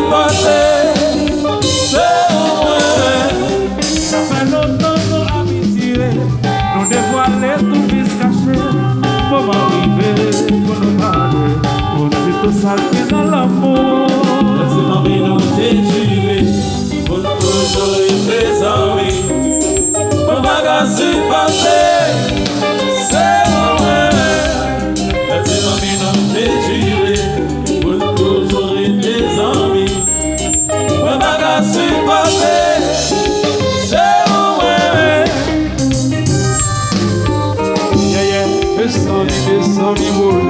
passé, c'est vrai. Ça fait longtemps nos amitiés, nous dévoiler tout vis caché. Pour m'arriver, pour nous parler, pour nous salter dans l'amour. Laissez-moi nous déjurer, pour toujours rester amis. Pour m'agacer passer, c'est vrai. Laissez-moi nous déjurer, pour toujours rester amis. Pour m'agacer passer, c'est vrai. Yeah, yeah, it's only one.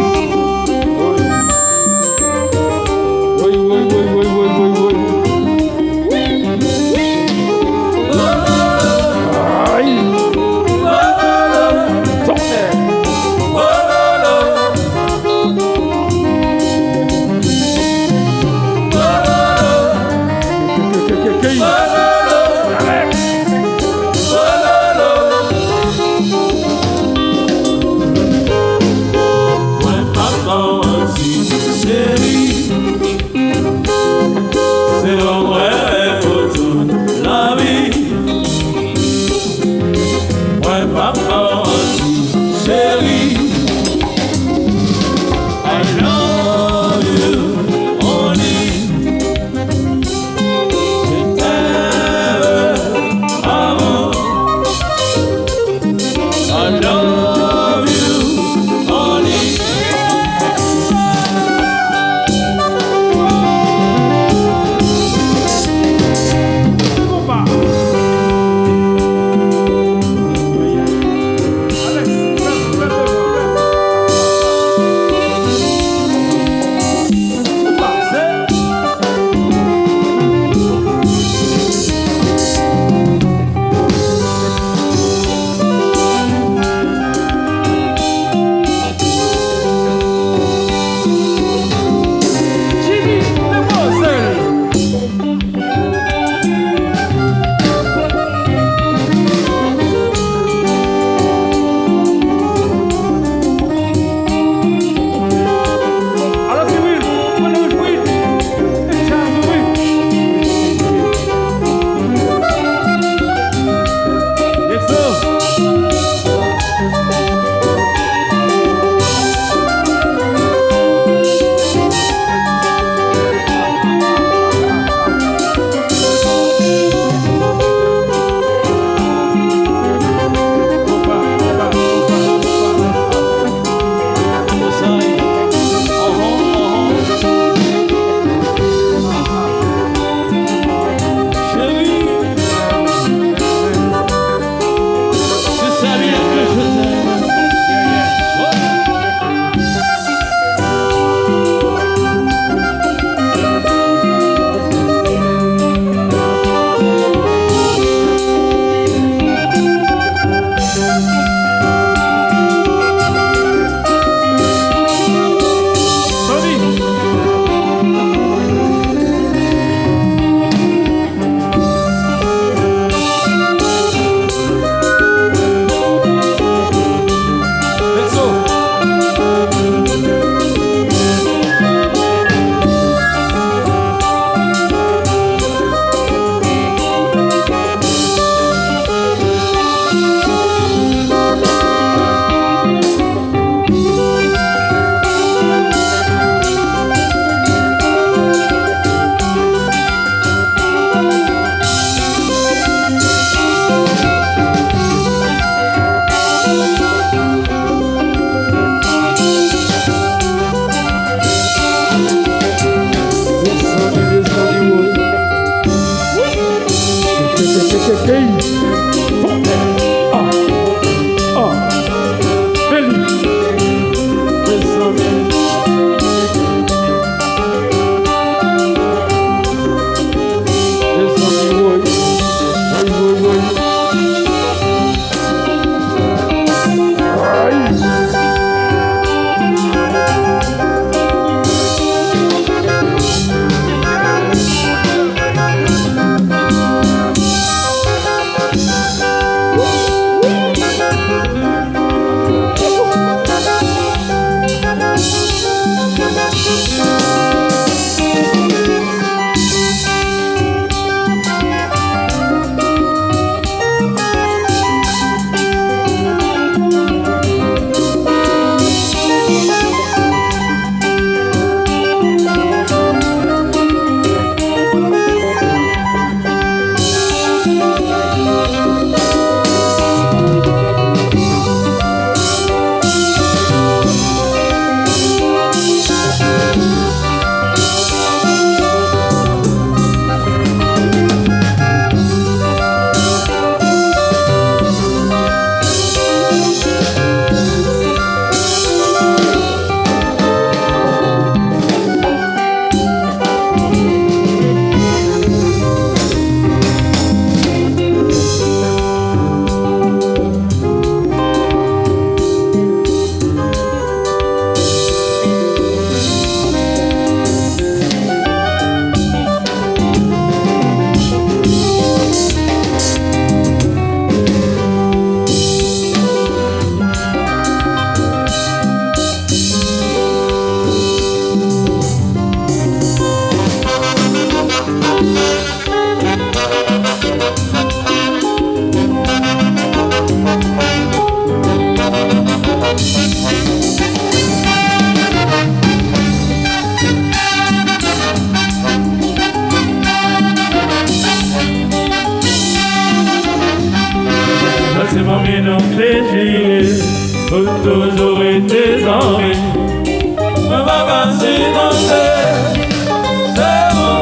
c'est moi.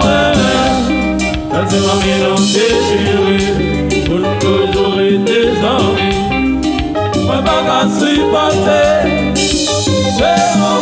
Laisse-moi mélanger, chérie, pour toujours être amis. Moi, pas qu'à supporter, c'est moi.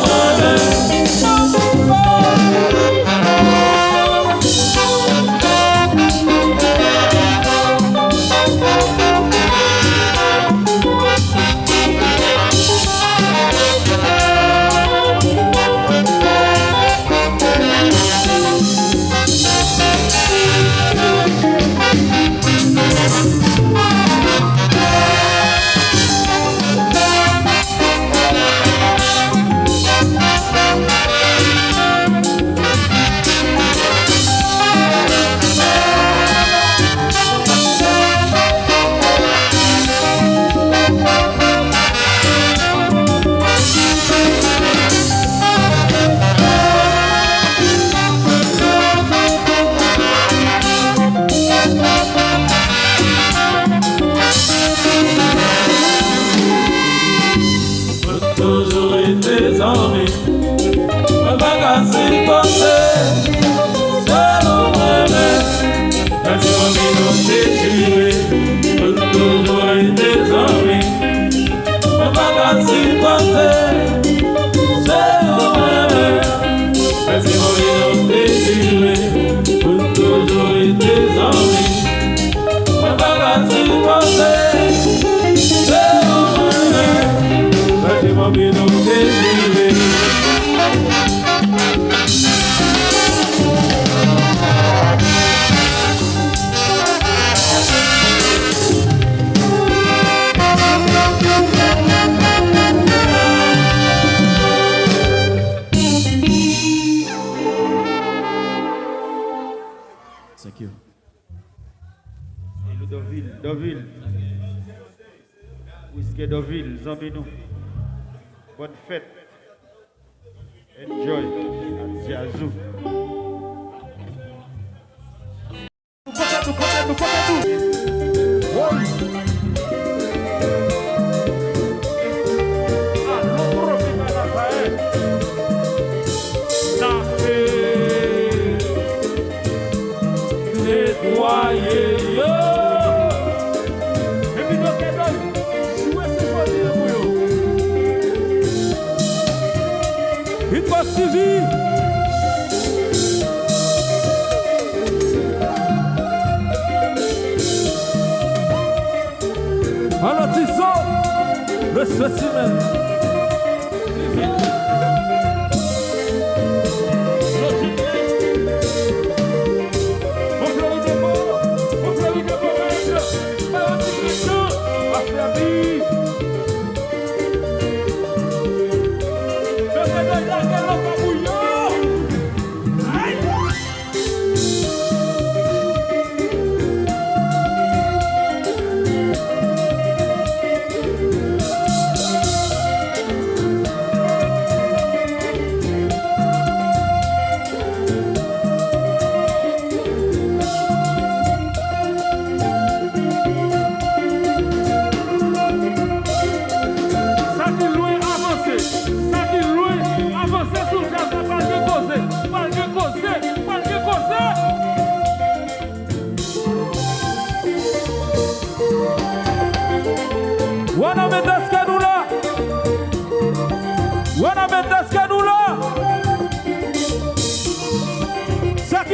Thank you. Deauville. Whiskey Deauville, Zambino. Bonne fête. Enjoy. Tiazou. Alors, Tisson, le spécimen.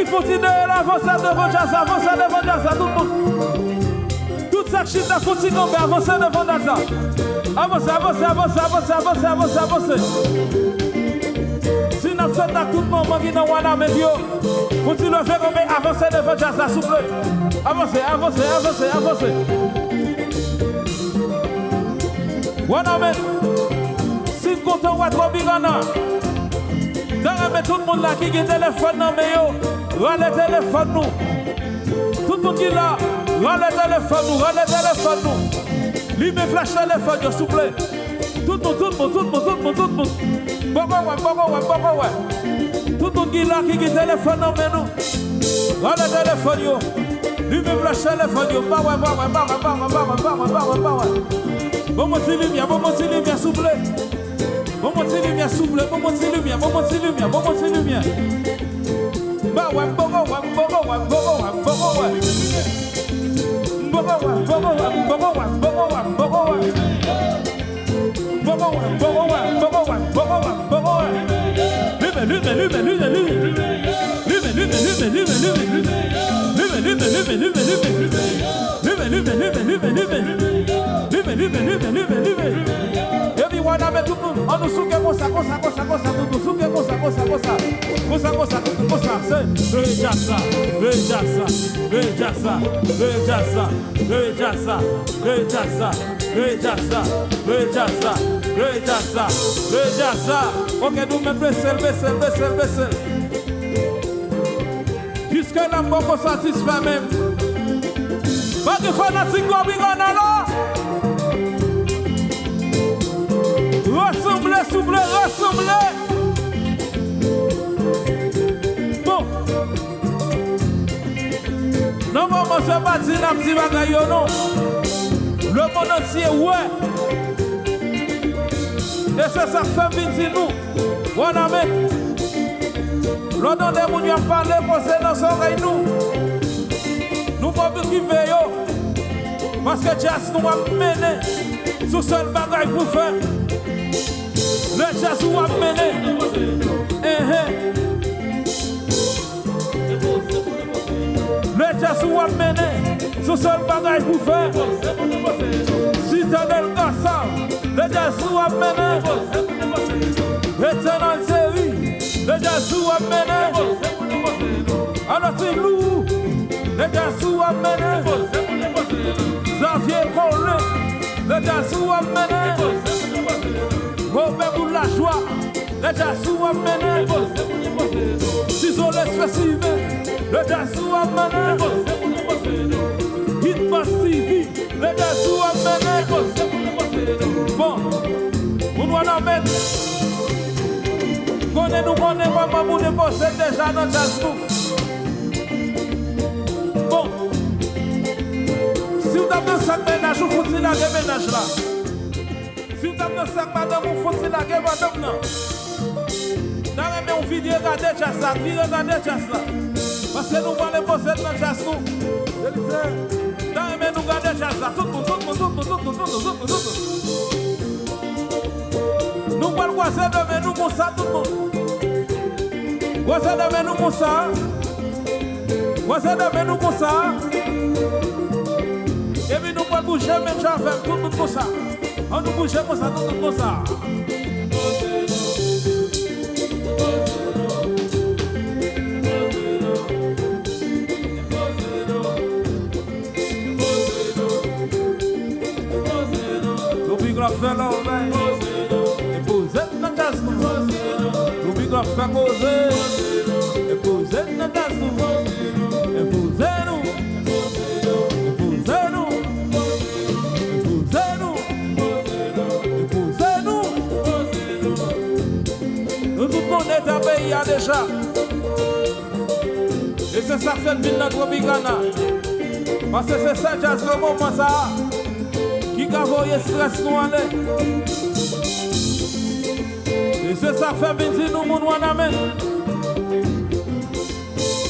Il faut dire avancer devant Jazza, tout le monde. Tout ça qui chita faut dire avancer devant Jazza. Avancer. Si nous sommes dans tout le monde, qui dans Wana Medio, faut dire le faire comme avancer devant Jazza, s'il vous plaît. Avancer. Wana Medio, si vous comptez votre bigana, dans tout le monde là qui a téléphone dans le râle le téléphone nous. Tout le monde qui est là, râle le téléphone nous. Lui me flash téléphone, s'il vous plaît. Tout le monde. Bon. Tout le monde qui est là, qui a téléphone dans nous. Râle le téléphone, lui me flash téléphone, Bon, s'il vous plaît. Bon, lumière. Bah ouais, bogo, ouais, bogo, ouais, bogo, ouais, bogo, ouais. Bogo, ouais, bogo, ouais, bogo, ouais, bogo, ouais, bogo, ouais. Bogo, ouais, bogo, ouais, bogo, ouais, bogo, ouais, bogo, ouais. Lume, lume, lume, lume, lume. Lume, lume, lume, lume, lume, lume. Lume, lume, lume, lume, lume. Lume, lume, lume, lume, lume. Lume, lume, lume, lume, lume. Everyone, avec tout le monde, on nous souque comme ça, tout nous souque comme ça. C'est déjà ça. Ok, nous mettons baisser. Jusque là, on peut satisfaire même. Pas de fanatique, on va là. Rassemblez. Bon. Non, moi, je ne vais pas dire un petit bagaille, non. Le monde entier, ouais. Et c'est ça fait venir nous. Voilà, mais. L'autre des gens qui ont parlé, posé dans son oreille, nous. Nous ne pouvons plus vivre. Parce que Jazz nous a mené. Sous seul bagaille pour faire. Le Jazz nous a mené. Le Jazz nous a mené. Sous seul bagaille pour faire. Citadel Gassam. Le Jazz nous a mené. Éternel série. Le Jazz nous a mené. Alors c'est nous. Le Jazz nous a mené. Xavier Collé. Le Jazz nous a mené. Robert pour la joie. Le Jazz nous a mené. Ciseaux l'expressive. Le Jazz nous a mené. Hitbox TV. Le Jazz nous a mené. Bon, on doit en mettre. Connais-nous comment vous déposez déjà dans le Jazz nous. Bon, si vous avez un sac ménage, vous foutez la ménage là. Si vous avez un sac madame, vous foutez la madame là. Dans les mêmes vidéos, regardez Jazz là, regardez Jazz là. Parce que nous allons poser dans le Jazz nous. Dans les mêmes, nous regardez Jazz là. Tout le monde. Nous allons croiser demain, nous comme ça, tout le monde. Croiser demain, nous comme ça. Croiser demain, nous comme ça. Et puis nous allons bouger, même j'en fais tout le monde comme ça. On nous bouge comme ça, tout le monde comme ça. Nous big up fellow, man. Nous faire causer, épouser notre tasse nous, épousez-nous, nous tout le monde est à pays déjà, et c'est ça fait de notre Bigana, parce que c'est ça Jazz le moment ça, qui a envoyé stress nous aller. Et c'est ça fait venir nous, mon amène.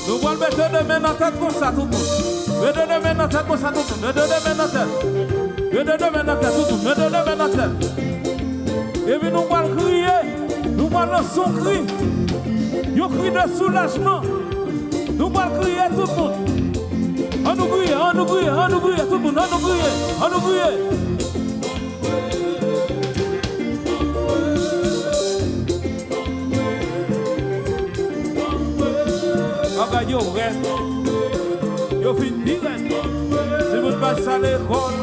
Nous allons mettre deux mains dans tête comme ça, tout le monde. Mettez deux mains dans tête comme ça, tout le monde. Mettez deux mains dans tête. Mettez deux mains dans tête, tout le monde. Mettez deux mains dans tête. Et puis nous allons crier. Nous allons lancer un cri. Un cri de soulagement. Nous allons crier tout le monde. On nous crie, tout le monde. On nous crie. Yo reste, yo fini reste. Si vous passez à l'école,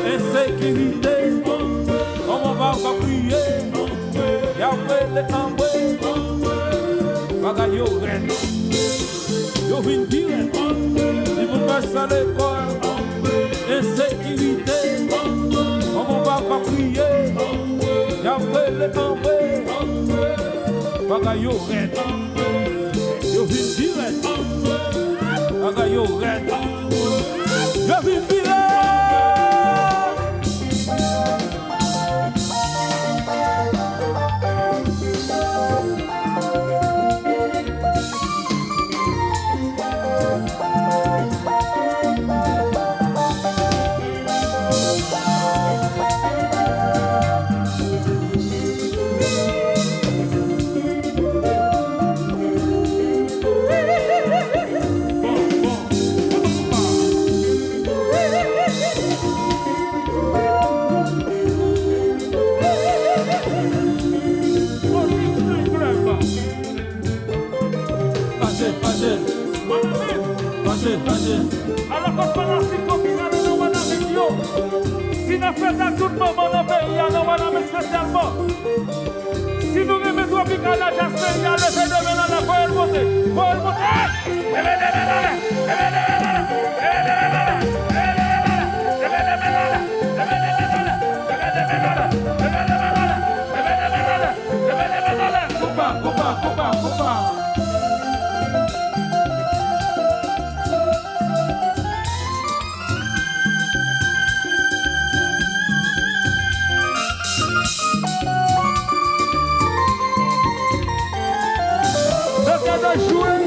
insécurité, on va pas crier. Y'a fait les tamboués, yo reste, yo fini reste. Si vous passez à l'école, insécurité, on va pas crier. Y'a fait les tamboués, yo reste. Yo vim direct, aga yo red. Yo vim direct. Alors qu'on parle ainsi comme il y a dans la vidéo. Si nous faisons tout le moment dans le pays, nous allons spécialement. Si nous remettons puis qu'à la jasper, il y a le fait de mener la poêle montée. Poêle montée. Coupa. Jouer.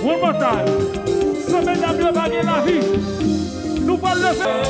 One more time. Ça met la mieux baguer la vie. Nous pas le faire.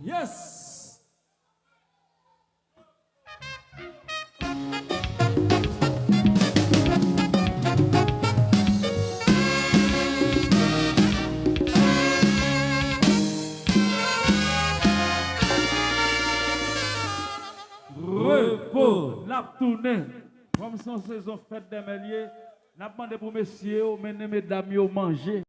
Yes. Repos, la tournée. Comme son saison fête des méliers, n'a demandé pour messieurs, mesdames, manger.